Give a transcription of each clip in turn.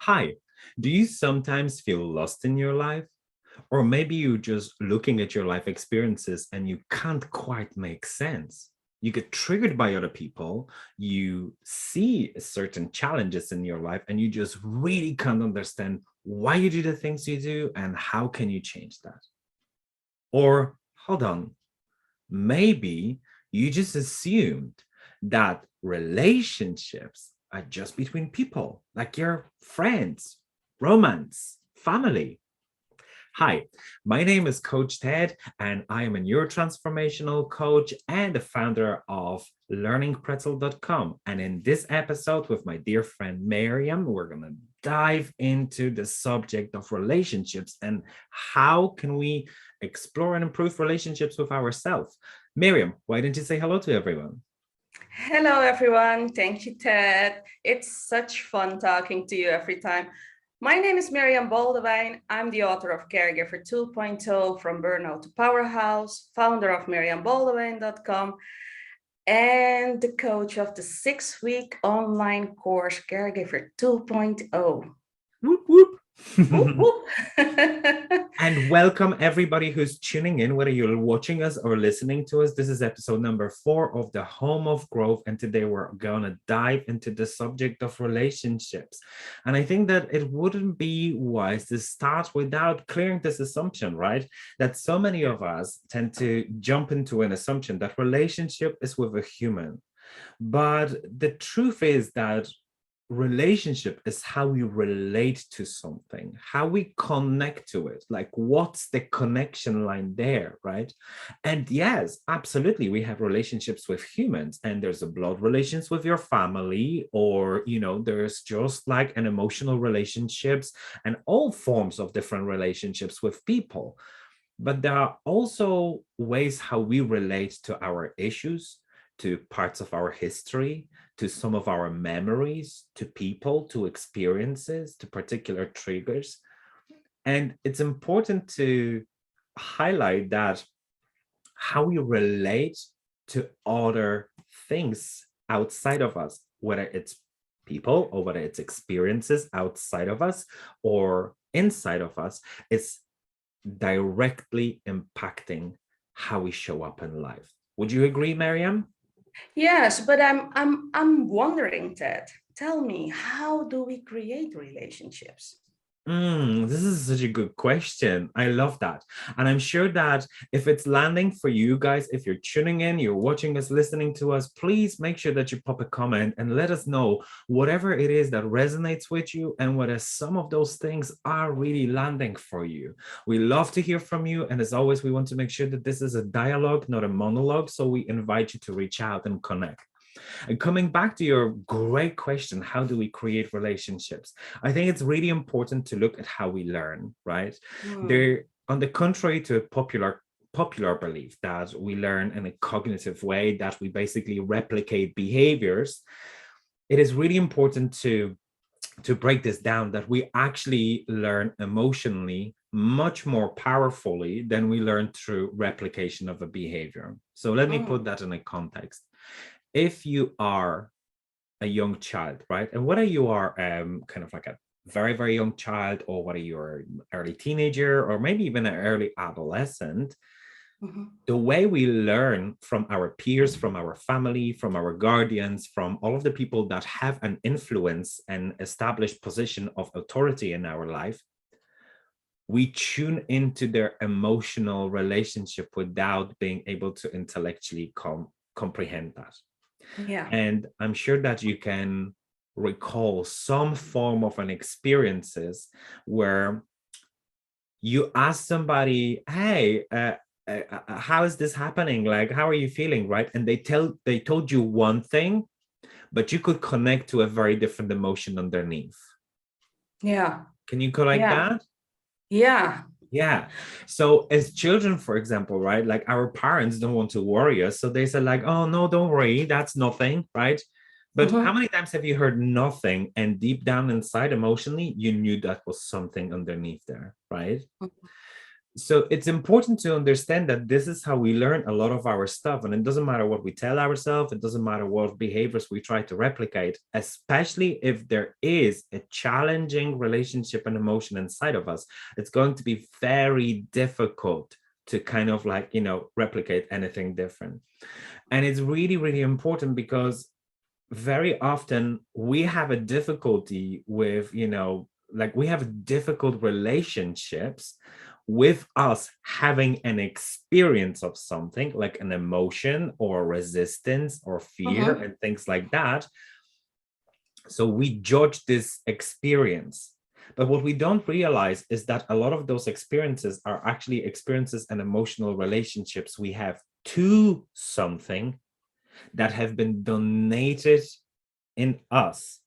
Hi, do you sometimes feel lost in your life? Or maybe you're just looking at your life experiences and you can't quite make sense. You get triggered by other people, you see certain challenges in your life, and you just really can't understand why you do the things you do and how can you change that. Or hold on, maybe you just assumed that relationships are just between people, like your friends, romance, family. Hi, my name is Coach Ted, and I am a neurotransformational coach and the founder of LearningPretzel.com. And in this episode, with my dear friend Meriam, we're going to dive into the subject of relationships and how can we explore and improve relationships with ourselves. Miriam, why don't you say hello to everyone? Hello, everyone. Thank you, Ted. It's such fun talking to you every time. My name is Meriam Boldewijn. I'm the author of Caregiver 2.0 From Burnout to Powerhouse, founder of MeriamBoldewijn.com, and the coach of the 6-week online course Caregiver 2.0. Whoop, whoop. Whoop, whoop. And welcome everybody who's tuning in, whether you're watching us or listening to us. This is episode number 4 of the Home of Growth. And today we're going to dive into the subject of relationships. And I think that it wouldn't be wise to start without clearing this assumption, right? That so many of us tend to jump into an assumption that relationship is with a human. But the truth is that relationship is how we relate to something, how we connect to it, like what's the connection line there, right? And yes, absolutely, we have relationships with humans, and there's a blood relations with your family, or there's just like an emotional relationships and all forms of different relationships with people. But there are also ways how we relate to our issues, to parts of our history, to some of our memories, to people, to experiences, to particular triggers. And it's important to highlight that how we relate to other things outside of us, whether it's people or whether it's experiences outside of us or inside of us, is directly impacting how we show up in life. Would you agree, Miriam? Yes, but I'm wondering, Ted. Tell me, how do we create relationships? This is such a good question. I love that. And I'm sure that if it's landing for you guys, if you're tuning in, you're watching us, listening to us, please make sure that you pop a comment and let us know whatever it is that resonates with you and whether some of those things are really landing for you. We love to hear from you. And as always, we want to make sure that this is a dialogue, not a monologue. So we invite you to reach out and connect. And coming back to your great question, how do we create relationships? I think it's really important to look at how we learn, right? There, on the contrary to a popular belief that we learn in a cognitive way, that we basically replicate behaviors, it is really important to break this down, that we actually learn emotionally much more powerfully than we learn through replication of a behavior. So let me put that in a context. If you are a young child, right? And whether you are kind of like a very, very young child, or whether you're an early teenager, or maybe even an early adolescent, the way we learn from our peers, from our family, from our guardians, from all of the people that have an influence and established position of authority in our life, we tune into their emotional relationship without being able to intellectually comprehend that. Yeah. And I'm sure that you can recall some form of an experiences where you ask somebody, hey, how is this happening? Like, how are you feeling? Right. And they told you one thing, but you could connect to a very different emotion underneath. Yeah. Can you go like Yeah. that? Yeah. Yeah. So as children, for example, right, like our parents don't want to worry us. So they said like, oh, no, don't worry. That's nothing. Right. But how many times have you heard nothing and deep down inside emotionally, you knew that was something underneath there, right? So it's important to understand that this is how we learn a lot of our stuff. And it doesn't matter what we tell ourselves, it doesn't matter what behaviors we try to replicate, especially if there is a challenging relationship and emotion inside of us. It's going to be very difficult to kind of like, replicate anything different. And it's really, really important because very often we have a difficulty with, like we have difficult relationships with us having an experience of something like an emotion or resistance or fear and things like that. So we judge this experience. But what we don't realize is that a lot of those experiences are actually experiences and emotional relationships we have to something that have been donated in us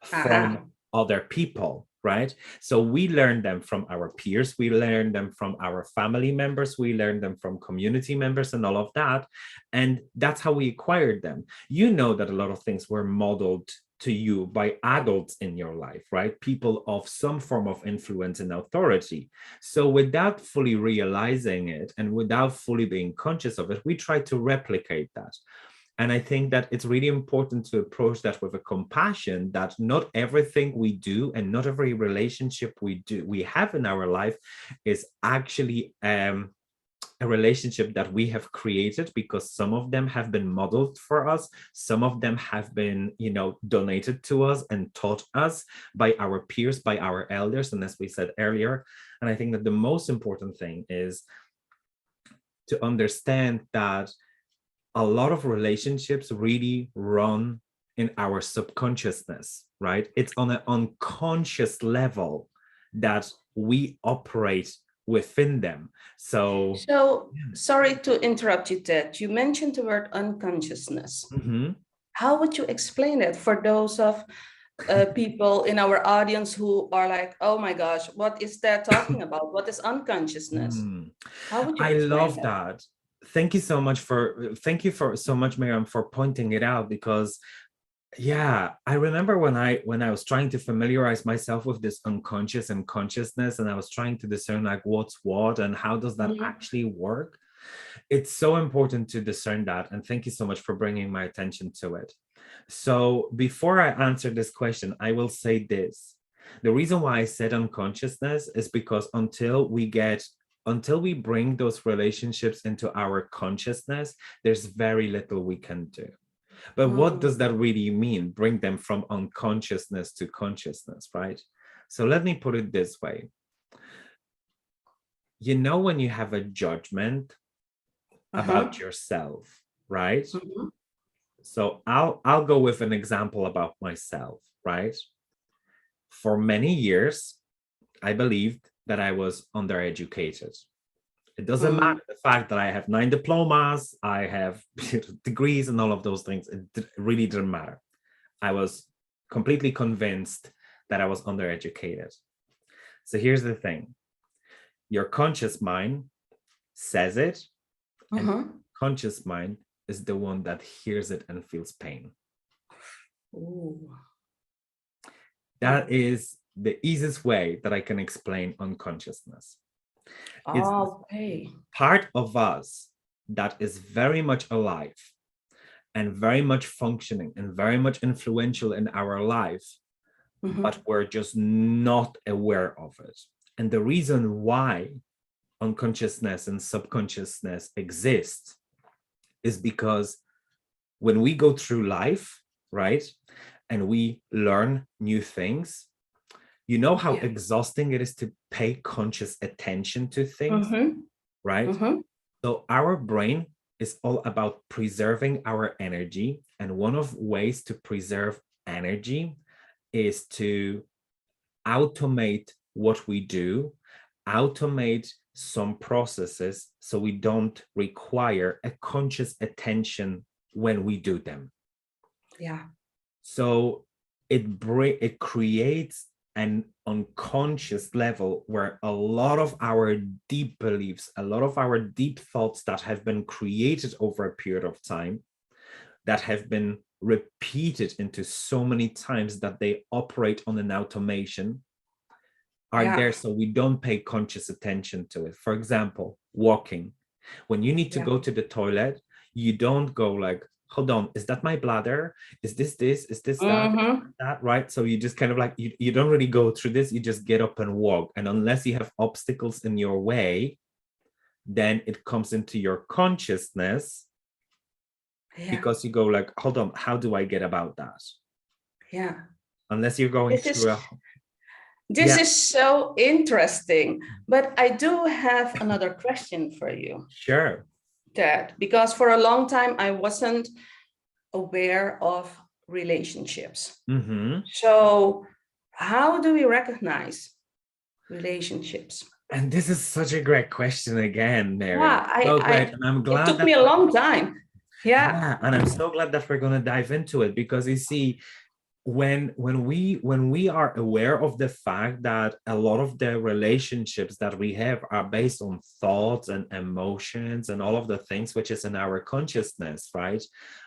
from other people, right? So we learn them from our peers, we learn them from our family members, we learn them from community members and all of that. And that's how we acquired them. You know that a lot of things were modeled to you by adults in your life, right? People of some form of influence and authority. So without fully realizing it and without fully being conscious of it, we try to replicate that. And I think that it's really important to approach that with a compassion that not everything we do and not every relationship we have in our life is actually a relationship that we have created, because some of them have been modeled for us. Some of them have been, donated to us and taught us by our peers, by our elders. And as we said earlier, and I think that the most important thing is to understand that a lot of relationships really run in our subconsciousness, right? It's on an unconscious level that we operate within them. So Sorry to interrupt you, Ted. You mentioned the word unconsciousness. How would you explain it for those of people in our audience who are like, oh my gosh, what is that talking about? What is unconsciousness? How would you I explain love that? that. Thank you for so much, Miriam, for pointing it out, because yeah, I remember when I was trying to familiarize myself with this unconscious and consciousness, and I was trying to discern like what's what and how does that actually work. It's so important to discern that, and thank you so much for bringing my attention to it. So before I answer this question, I will say this. The reason why I said unconsciousness is because until we bring those relationships into our consciousness, there's very little we can do. But what does that really mean? Bring them from unconsciousness to consciousness, right? So let me put it this way. When you have a judgment about yourself, right? So I'll go with an example about myself, right? For many years, I believed that I was undereducated. It doesn't matter the fact that I have 9 diplomas, I have degrees and all of those things. It really didn't matter. I was completely convinced that I was undereducated. So here's the thing. Your conscious mind says it, and conscious mind is the one that hears it and feels pain. Ooh. That is the easiest way that I can explain unconsciousness. It's part of us that is very much alive and very much functioning and very much influential in our life, but we're just not aware of it. And the reason why unconsciousness and subconsciousness exist is because when we go through life, right, and we learn new things, you know how exhausting it is to pay conscious attention to things, right? So our brain is all about preserving our energy. And one of ways to preserve energy is to automate what we do, automate some processes so we don't require a conscious attention when we do them. Yeah. So it creates an unconscious level where a lot of our deep beliefs, a lot of our deep thoughts that have been created over a period of time, that have been repeated into so many times that they operate on an automation, are there so we don't pay conscious attention to it. For example, walking. When you need to go to the toilet, you don't go like, hold on, is that my bladder? Is this, is this that, right? So you just kind of like, you don't really go through this, you just get up and walk. And unless you have obstacles in your way, then it comes into your consciousness, because you go like, hold on, how do I get about that? Unless you're going through this is so interesting, but I do have another question for you. Sure. Ted, because for a long time I wasn't aware of relationships. So how do we recognize relationships? And this is such a great question again, Mary. And I'm glad it took me a long time. And I'm so glad that we're going to dive into it, because you see, when we are aware of the fact that a lot of the relationships that we have are based on thoughts and emotions and all of the things which is in our consciousness, right?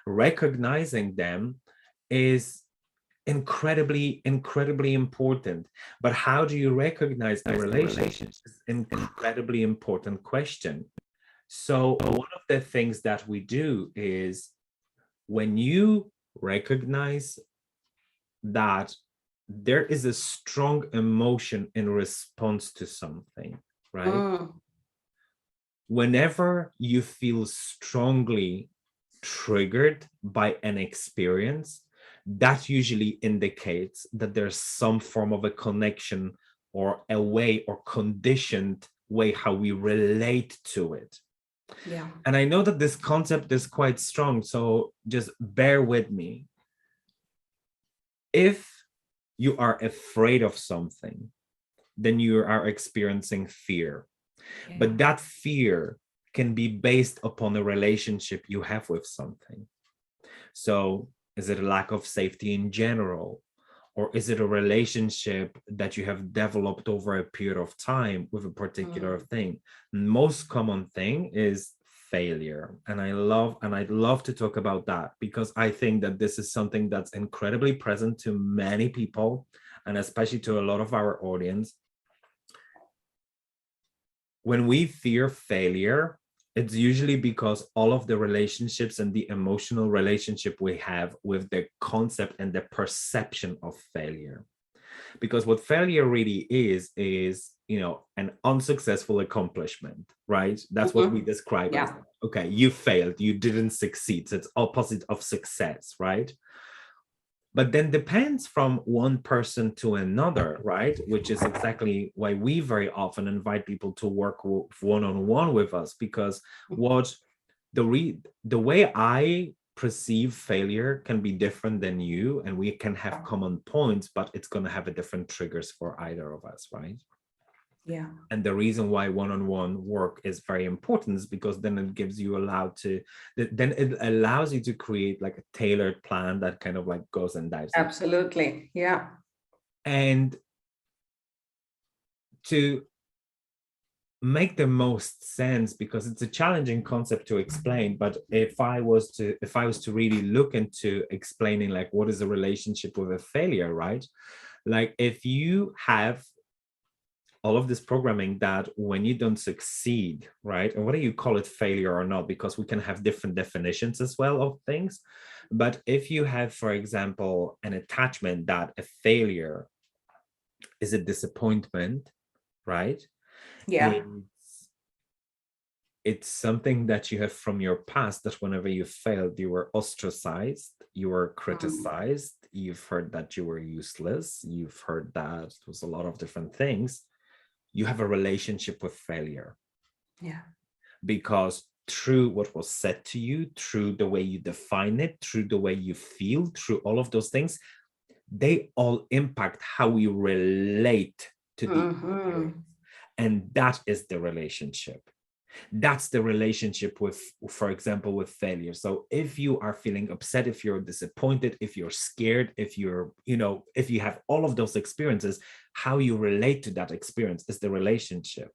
Recognizing them is incredibly important. But how do you recognize the relationships? Is an incredibly important question. So one of the things that we do is, when you recognize that there is a strong emotion in response to something, right? Whenever you feel strongly triggered by an experience, that usually indicates that there's some form of a connection or a way or conditioned way how we relate to it. And I know that this concept is quite strong, so just bear with me. If you are afraid of something, then you are experiencing fear. But that fear can be based upon a relationship you have with something. So is it a lack of safety in general? Or is it a relationship that you have developed over a period of time with a particular thing? Most common thing is failure. And I'd love to talk about that, because I think that this is something that's incredibly present to many people, and especially to a lot of our audience. When we fear failure, it's usually because all of the relationships and the emotional relationship we have with the concept and the perception of failure. Because what failure really is, an unsuccessful accomplishment, right? That's what we describe as. Okay, you failed, you didn't succeed. So it's opposite of success, right? But then depends from one person to another, right? Which is exactly why we very often invite people to work one-on-one with us, because the way I perceive failure can be different than you, and we can have common points, but it's going to have a different triggers for either of us, right? And the reason why one-on-one work is very important is because then it gives you then it allows you to create like a tailored plan that kind of like goes and dives. Absolutely. And to make the most sense, because it's a challenging concept to explain, but if I was to really look into explaining like what is a relationship with a failure, right? Like if you have all of this programming that when you don't succeed, right? And whether you call it failure or not, because we can have different definitions as well of things. But if you have, for example, an attachment that a failure is a disappointment, right? It's something that you have from your past, that whenever you failed, you were ostracized, you were criticized, you've heard that you were useless, you've heard that it was a lot of different things. You have a relationship with failure. Because through what was said to you, through the way you define it, through the way you feel, through all of those things, they all impact how we relate to the experience. And that is the relationship. That's the relationship with, for example, with failure. So if you are feeling upset, if you're disappointed, if you're scared, if you're, if you have all of those experiences, how you relate to that experience is the relationship.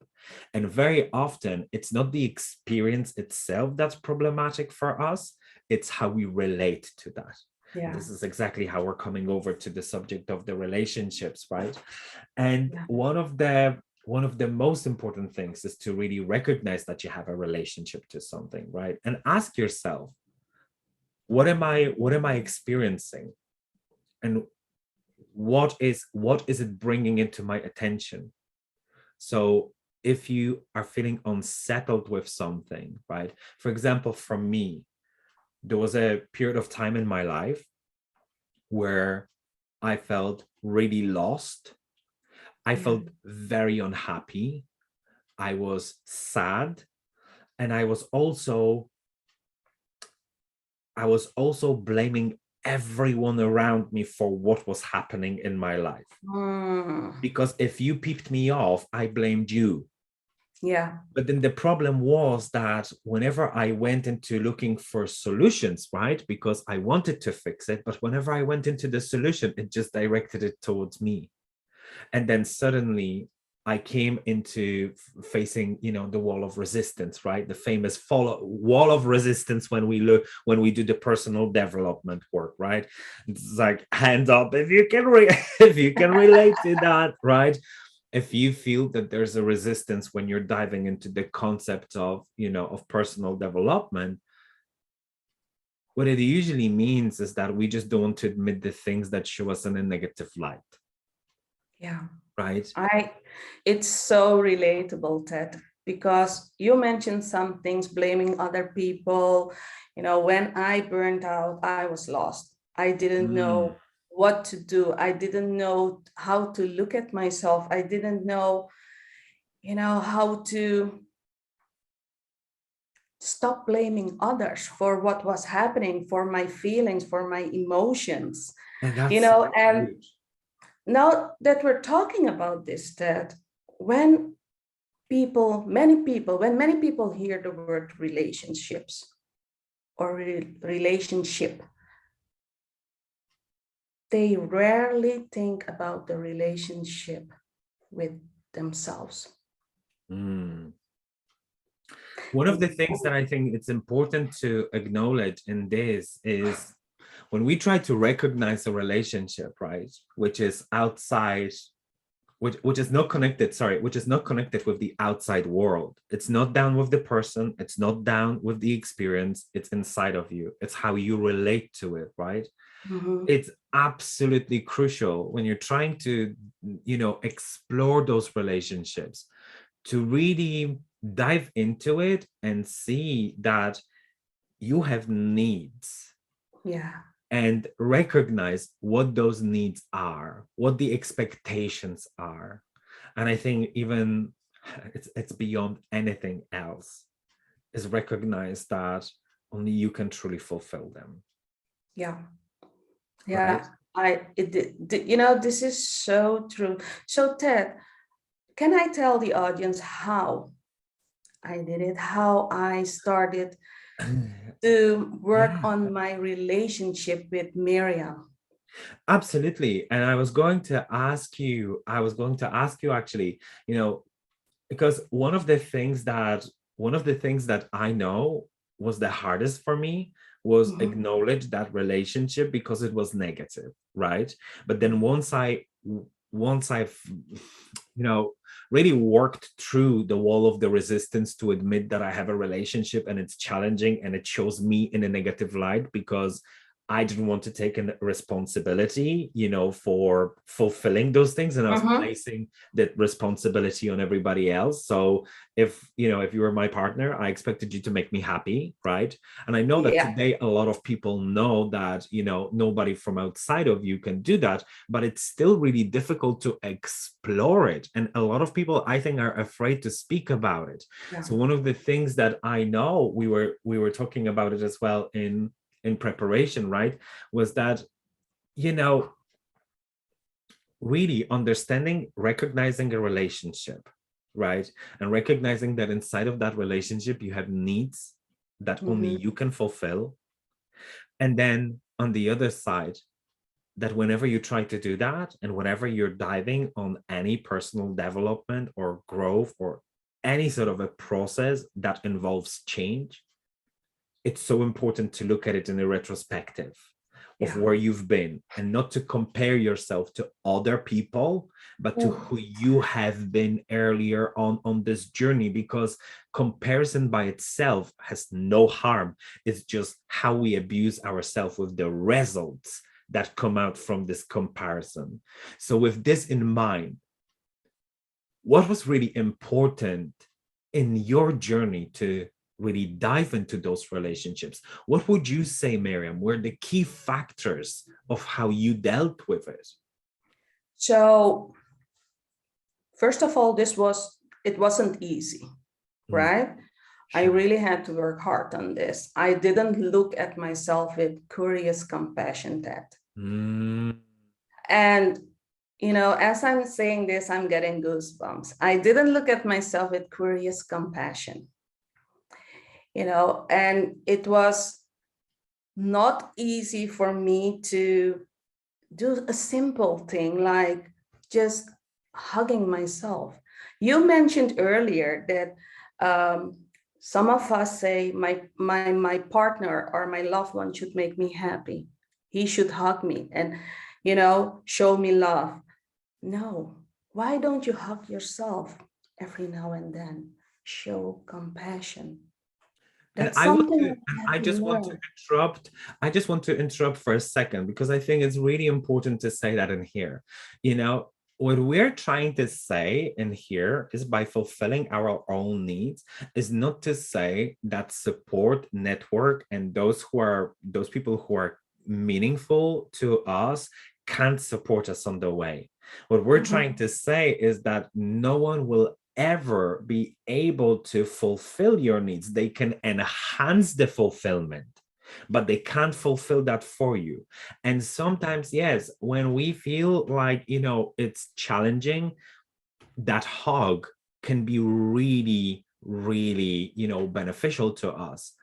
And very often it's not the experience itself that's problematic for us, it's how we relate to that. Yeah. This is exactly how we're coming over to the subject of the relationships, right? And Yeah. one of the most important things is to really recognize that you have a relationship to something, right? And ask yourself, what am I experiencing? And what is it bringing into my attention? So if you are feeling unsettled with something, right? For example, for me, there was a period of time in my life where I felt really lost. I Yeah. felt very unhappy. I was sad. And I was also blaming everyone around me for what was happening in my life. Mm. Because if you peeped me off, I blamed you. Yeah. But then the problem was that whenever I went into looking for solutions, right? Because I wanted to fix it, but whenever I went into the solution, it just directed it towards me. And then suddenly I came into facing, the wall of resistance, right? The famous wall of resistance when we do the personal development work, right? It's like hands up if you can if you can relate to that, right? If you feel that there's a resistance when you're diving into the concept of, of personal development, what it usually means is that we just don't want to admit the things that show us in a negative light. Yeah. Right. It's so relatable, Ted, because you mentioned some things, blaming other people. When I burned out, I was lost. I didn't Mm. know what to do. I didn't know how to look at myself. I didn't know, how to stop blaming others for what was happening, for my feelings, for my emotions, And that's so and huge. now that we're talking about this, that when many people hear the word relationships or relationship, they rarely think about the relationship with themselves. Mm. One of the And things that I think it's important to acknowledge in this is when we try to recognize a relationship, right, which is outside, which is not connected, which is not connected with the outside world. It's not down with the person, it's not down with the experience, it's inside of you. It's how you relate to it, right? Mhm. It's absolutely crucial when you're trying to, explore those relationships, to really dive into it and see that you have needs Yeah. and recognize what those needs are, what the expectations are. And I think even it's beyond anything else, is recognize that only you can truly fulfill them. Yeah. Right. Yeah. This is so true. So, Ted, can I tell the audience how I did it, how I started to work Yeah, on my relationship with Miriam? absolutely. And I was going to ask you actually, because one of the things that I know was the hardest for me was Mhm. acknowledge that relationship because it was negative, right? But then once I've really worked through the wall of the resistance to admit that I have a relationship and it's challenging and it shows me in a negative light because I didn't want to take a responsibility, for fulfilling those things, and I was Mhm. placing that responsibility on everybody else. So if you were my partner, I expected you to make me happy, right? And I know that Yeah. today a lot of people know that, nobody from outside of you can do that, but it's still really difficult to explore it. And a lot of people, I think, are afraid to speak about it. Yeah. So one of the things that I know, we were talking about it as well in preparation, right, was that, you know really understanding, recognizing a relationship, right, and recognizing that inside of that relationship you have needs that only Mhm. you can fulfill. And then on the other side, that whenever you try to do that, and whenever you're diving on any personal development or growth or any sort of a process that involves change, it's so important to look at it in a retrospective. of Yeah. where you've been, and not to compare yourself to other people, but to Ooh. who you have been earlier on this journey, because comparison by itself has no harm. It's just how we abuse ourselves with the results that come out from this comparison. So with this in mind, what was really important in your journey to really dive into those relationships? What would you say, Meriam, were the key factors of how you dealt with it? So first of all, it wasn't easy, right? I Sure. really had to work hard on this. I didn't look at myself with curious compassion, Ted. Mm. And, as I'm saying this, I'm getting goosebumps. I didn't look at myself with curious compassion, and it was not easy for me to do a simple thing like just hugging myself. You mentioned earlier that some of us say my partner or my loved one should make me happy. He should hug me and show me love. No, why don't you hug yourself every now and then? Show compassion. And That's something I had I to just want to learn. interrupt. I just want to interrupt for a second, because I think it's really important to say that in here. What we're trying to say in here is, by fulfilling our own needs, is not to say that support network and those people who are meaningful to us can't support us on the way. What we're trying to say is that no one will ever be able to fulfill your needs. They can enhance the fulfillment, but they can't fulfill that for you. And sometimes, yes, when we feel like, it's challenging, that hug can be really, really, beneficial to us.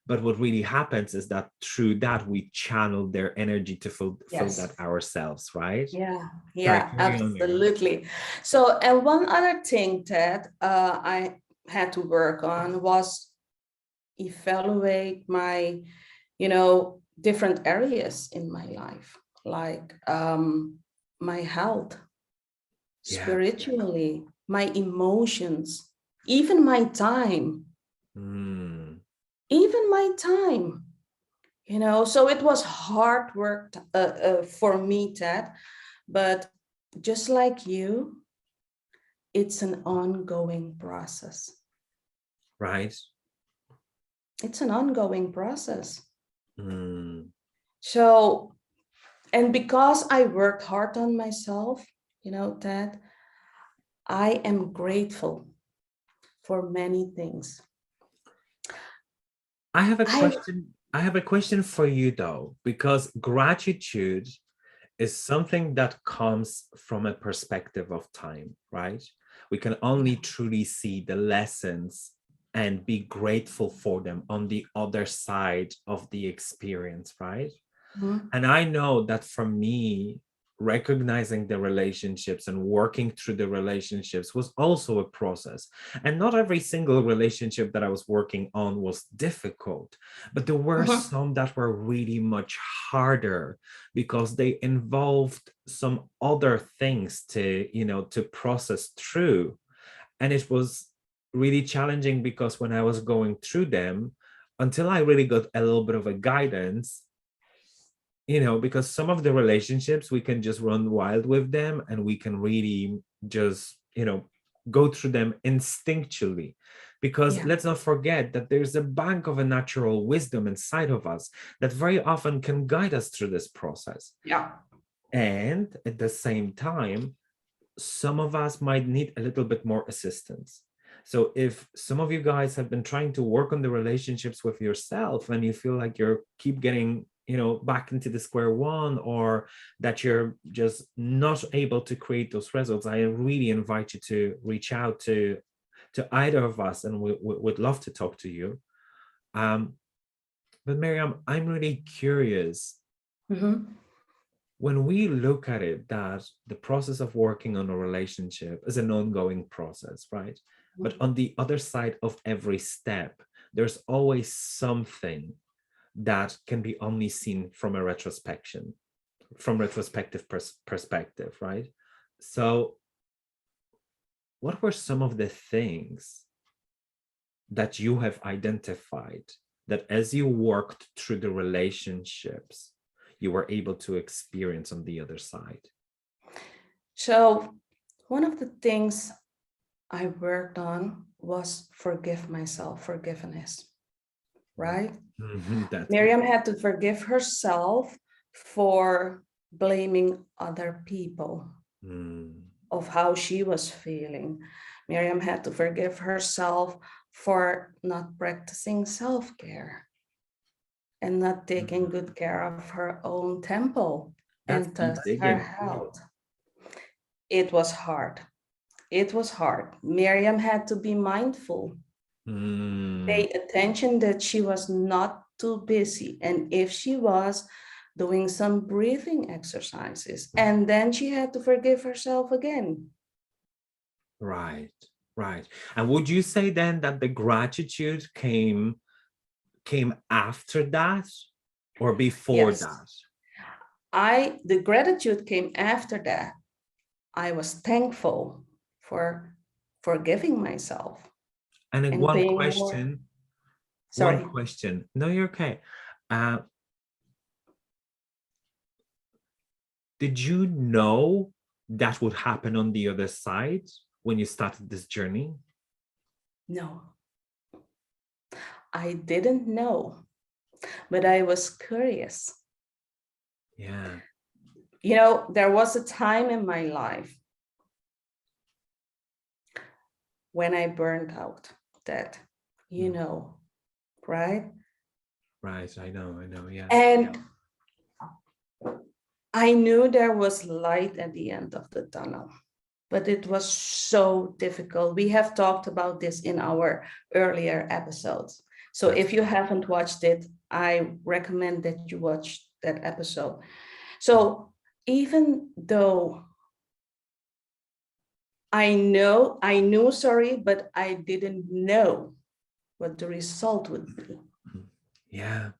But what really happens is that through that, we channel their energy to fill Yes. that ourselves, right? Yeah, Sorry, yeah, carry on, Miriam. absolutely. So, and one other thing that I had to work on was evaluate my, different areas in my life, like my health, Yeah. spiritually, my emotions, even my time, Mm. even my time. So it was hard work for me, Ted, but just like you, it's an ongoing process. Right. It's an ongoing process. Mm. So, and because I worked hard on myself, Ted, I am grateful for many things. I have a I question. I have a question for you though, because gratitude is something that comes from a perspective of time, right? We can only truly see the lessons and be grateful for them on the other side of the experience, right? Mhm. And I know that for me, recognizing the relationships and working through the relationships was also a process. And not every single relationship that I was working on was difficult, but there were Mhm. some that were really much harder because they involved some other things to process through. And it was really challenging because when I was going through them, until I really got a little bit of a guidance, because some of the relationships we can just run wild with them and we can really just, go through them instinctually. Because Yeah. let's not forget that there's a bank of a natural wisdom inside of us that very often can guide us through this process. Yeah. And at the same time, some of us might need a little bit more assistance. So if some of you guys have been trying to work on the relationships with yourself and you feel like you're keep getting, back into the square one, or that you're just not able to create those results, I really invite you to reach out to either of us, and we would love to talk to you. But Miriam, I'm really curious, Mhm. when we look at it, that the process of working on a relationship is an ongoing process, right? But on the other side of every step, there's always something that can be only seen from a retrospective perspective, right? So what were some of the things that you have identified that as you worked through the relationships, you were able to experience on the other side? So one of the things I worked on was forgiveness, right? That's Miriam had to forgive herself for blaming other people of how she was feeling. Miriam had to forgive herself for not practicing self-care and not taking good care of her own temple that's and deep thus her digging. health. It was hard. It was hard. Miriam had to be mindful, pay attention that she was not too busy. And if she was, doing some breathing exercises. And then she had to forgive herself again. Right, right. And would you say then that the gratitude came after that or before Yes. that? The gratitude came after that. I was thankful for forgiving myself. And And one paying more. question, Sorry. No, you're okay. Did you know that would happen on the other side when you started this journey? No, I didn't know, but I was curious. Yeah. You know, there was a time in my life when I burned out, that, you know, right? Right, I know, yeah. And I knew there was light at the end of the tunnel, but it was so difficult. We have talked about this in our earlier episodes. So if you haven't watched it, I recommend that you watch that episode. So even though I knew, sorry, but I didn't know what the result would be. Yeah.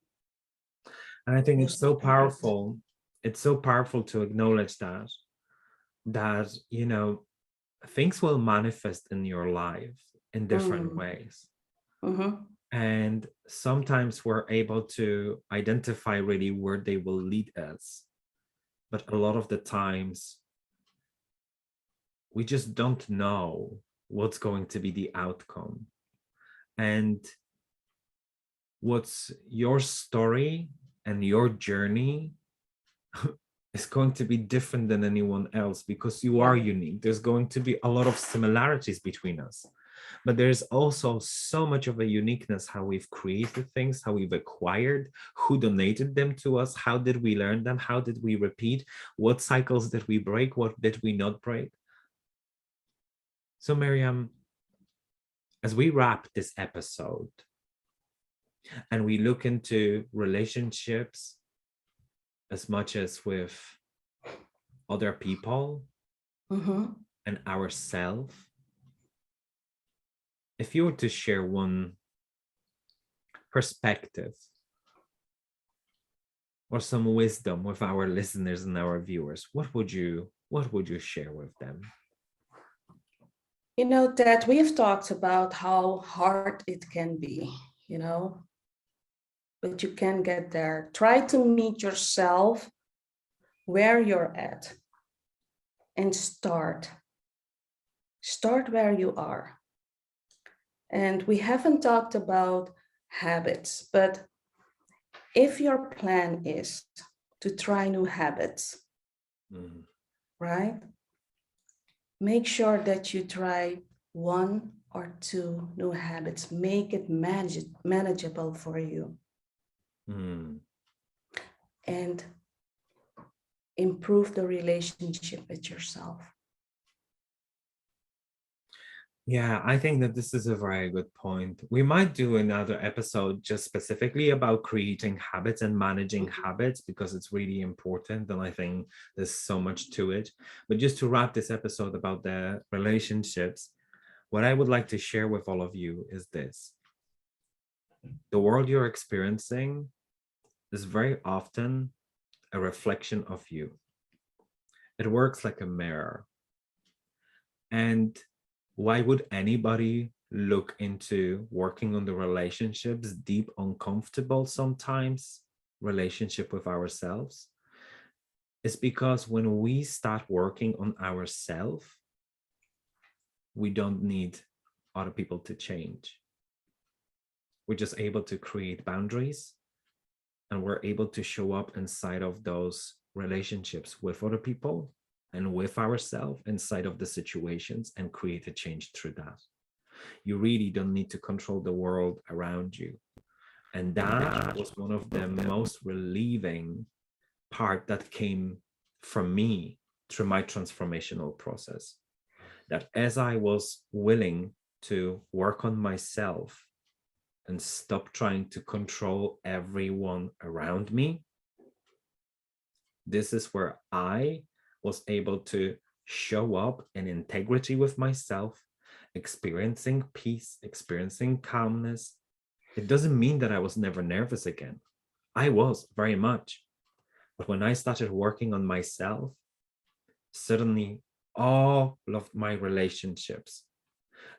And I think it's so powerful. It's so powerful to acknowledge that, you know, things will manifest in your life in different ways. And sometimes we're able to identify really where they will lead us. But a lot of the times, we just don't know what's going to be the outcome. And what's your story and your journey is going to be different than anyone else because you are unique. There's going to be a lot of similarities between us, but there's also so much of a uniqueness, how we've created things, how we've acquired, who donated them to us, how did we learn them, how did we repeat, what cycles did we break, what did we not break. So Meriam, as we wrap this episode and we look into relationships as much as with other people and ourselves, if you were to share one perspective or some wisdom with our listeners and our viewers, what would you share with them? You know, that we've talked about how hard it can be, you know, but you can get there. Try to meet yourself where you're at and start where you are. And we haven't talked about habits, but if your plan is to try new habits, right? Make sure that you try 1 or 2 new habits. Make it manageable for you. And improve the relationship with yourself. Yeah, I think that this is a very good point. We might do another episode just specifically about creating habits and managing habits because it's really important. And I think there's so much to it. But just to wrap this episode about the relationships, what I would like to share with all of you is this. The world you're experiencing is very often a reflection of you. It works like a mirror. And why would anybody look into working on the relationships, deep, uncomfortable sometimes, relationship with ourselves? It's because when we start working on ourselves, we don't need other people to change. We're just able to create boundaries, and we're able to show up inside of those relationships with other people and with ourselves inside of the situations and create a change through that. You really don't need to control the world around you. And that was one of the most relieving part that came from me through my transformational process. That as I was willing to work on myself and stop trying to control everyone around me, this is where I was able to show up in integrity with myself, experiencing peace, experiencing calmness. It doesn't mean that I was never nervous again. I was very much. But when I started working on myself, suddenly all of my relationships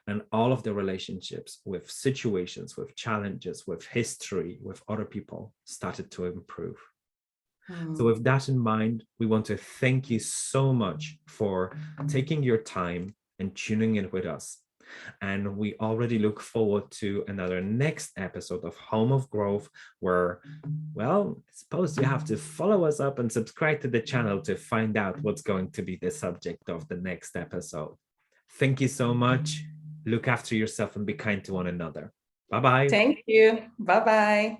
and all of the relationships with situations, with challenges, with history, with other people started to improve. So with that in mind, we want to thank you so much for taking your time and tuning in with us. And we already look forward to another next episode of Home of Growth, where, well, I suppose you have to follow us up and subscribe to the channel to find out what's going to be the subject of the next episode. Thank you so much. Look after yourself and be kind to one another. Bye-bye. Thank you. Bye-bye.